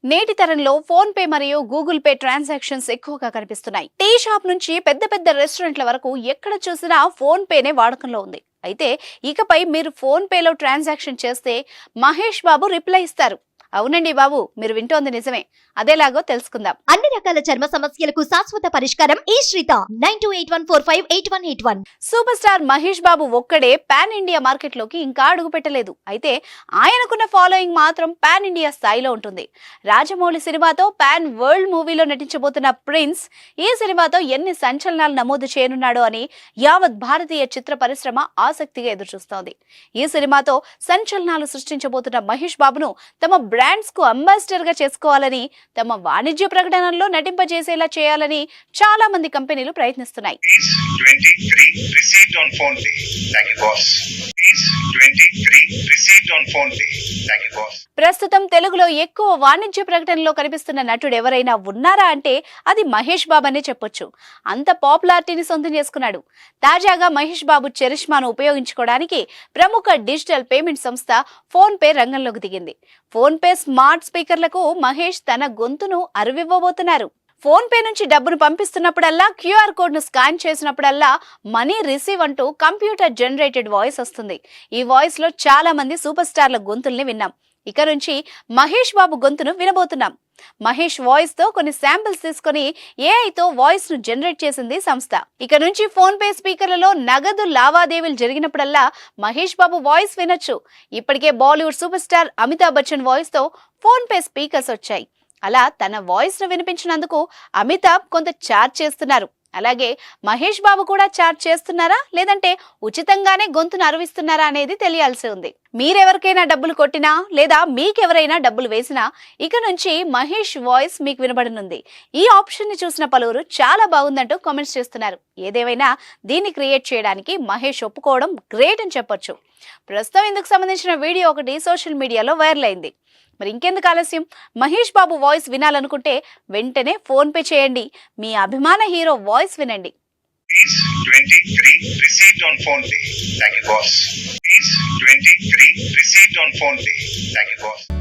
నేటి తరంలో phone pay మరియు గూగుల్ పే ట్రాన్సాక్షన్స్ ఎక్కువగా కనిపిస్తున్నాయి. టీ షాప్ నుంచి పెద్ద పెద్ద రెస్టారెంట్ల వరకు ఎక్కడ చూసినా ఫోన్ పేనే వాడకంలో ఉంది. అయితే ఇకపై మీరు ఫోన్ పేలో ట్రాన్సాక్షన్ చేస్తే మహేష్ బాబు రిప్లై ఇస్తారు. అవునండి బాబు, మీరు వింటోంది నిజమే. అదేలాగో తెలుసుకుందాం. అన్ని రకాల చర్మ సమస్యలకు శాశ్వత పరిష్కారం ఈ శ్రీత 9281458181. సూపర్ స్టార్ మహేష్ బాబు ఒక్కడే పాన్ ఇండియా మార్కెట్ లోకి ఇంకా అడుగు పెట్టలేదు. అయితే ఆయనకున్న ఫాలోయింగ్ మాత్రం పాన్ ఇండియా స్థాయిలో ఉంటుంది. రాజమౌళి సినిమాతో పాన్ వరల్డ్ మూవీలో నటించబోతున్న ప్రిన్స్ ఈ సినిమాతో ఎన్ని సంచలనాలు నమోదు చేయనున్నాడో అని యావత్ భారతీయ చిత్ర పరిశ్రమ ఆసక్తిగా ఎదురుచూస్తోంది. ఈ సినిమాతో సంచలనాలు సృష్టించబోతున్న మహేష్ బాబును తమ బ్రాండ్స్ కు అంబాసిడర్ గా చేసుకోవాలని, తమ వాణిజ్య ప్రకటనల్లో నటింపజేసేలా చేయాలని చాలా మంది కంపెనీలు ప్రయత్నిస్తున్నాయి. ప్రస్తుతం తెలుగులో ఎక్కువ వాణిజ్య ప్రకటనలో కనిపిస్తున్న నటుడు ఎవరైనా ఉన్నారా అంటే అది మహేష్ బాబు అనే చెప్పొచ్చు. అంత పాపులారిటీని సొంతం చేసుకున్నాడు. తాజాగా మహేష్ బాబు చరిష్మాను ఉపయోగించుకోవడానికి ప్రముఖ డిజిటల్ పేమెంట్ సంస్థ ఫోన్ పే రంగంలోకి దిగింది. ఫోన్ పే స్మార్ట్ స్పీకర్లకు మహేష్ తన గొంతును అరువివ్వబోతున్నారు. ఫోన్ పే నుంచి డబ్బును పంపిస్తున్నప్పుడల్లా క్యూఆర్ కోడ్ ను స్కాన్ చేసినప్పుడల్లా మనీ రిసీవ్ అంటూ కంప్యూటర్ జనరేటెడ్ వాయిస్ వస్తుంది. ఈ వాయిస్ లో చాలా మంది సూపర్ స్టార్ల గొంతుల్ని విన్నాం. ఇక నుంచి మహేష్ బాబు గొంతును వినబోతున్నాం. మహేష్ వాయిస్ తో కొన్ని శాంపిల్స్ తీసుకుని ఏఐతో వాయిస్ ను జనరేట్ చేసింది సంస్థ. ఇక నుంచి ఫోన్ పే స్పీకర్లలో నగదు లావాదేవీలు జరిగినప్పుడల్లా మహేష్ బాబు వాయిస్ వినొచ్చు. ఇప్పటికే Bollywood super star Amitabh Bachchan voice తో ఫోన్ పే స్పీకర్స్ వచ్చాయి. అలా తన వాయిస్ ను వినిపించినందుకు అమితాబ్ కొంత ఛార్జ్ చేస్తున్నారు. అలాగే మహేష్ బాబు కూడా ఛార్జ్ చేస్తున్నారా లేదంటే ఉచితంగానే గొంతును అరవిస్తున్నారా అనేది తెలియాల్సి ఉంది. మీరెవరికైనా డబ్బులు కొట్టినా లేదా మీకెవరైనా డబ్బులు వేసినా ఇక నుంచి మహేష్ వాయిస్ మీకు వినబడనుంది. ఈ ఆప్షన్ ని చూసిన పలువురు చాలా బాగుందంటూ కామెంట్స్ చేస్తున్నారు. ఏదేమైనా దీన్ని క్రియేట్ చేయడానికి మహేష్ ఒప్పుకోవడం గ్రేట్ అని చెప్పొచ్చు. ప్రస్తుతం ఇందుకు సంబంధించిన వీడియో ఒకటి సోషల్ మీడియాలో వైరల్ అయింది. మరి ఇంకెందుకు ఆలస్యం, మహేష్ బాబు వాయిస్ వినాలనుకుంటే వెంటనే ఫోన్ పే చేయండి. మీ అభిమాన హీరో వాయిస్ వినండి. Please 23 received on phone pay. Thank you boss. Please 23 received on phone pay. Thank you boss.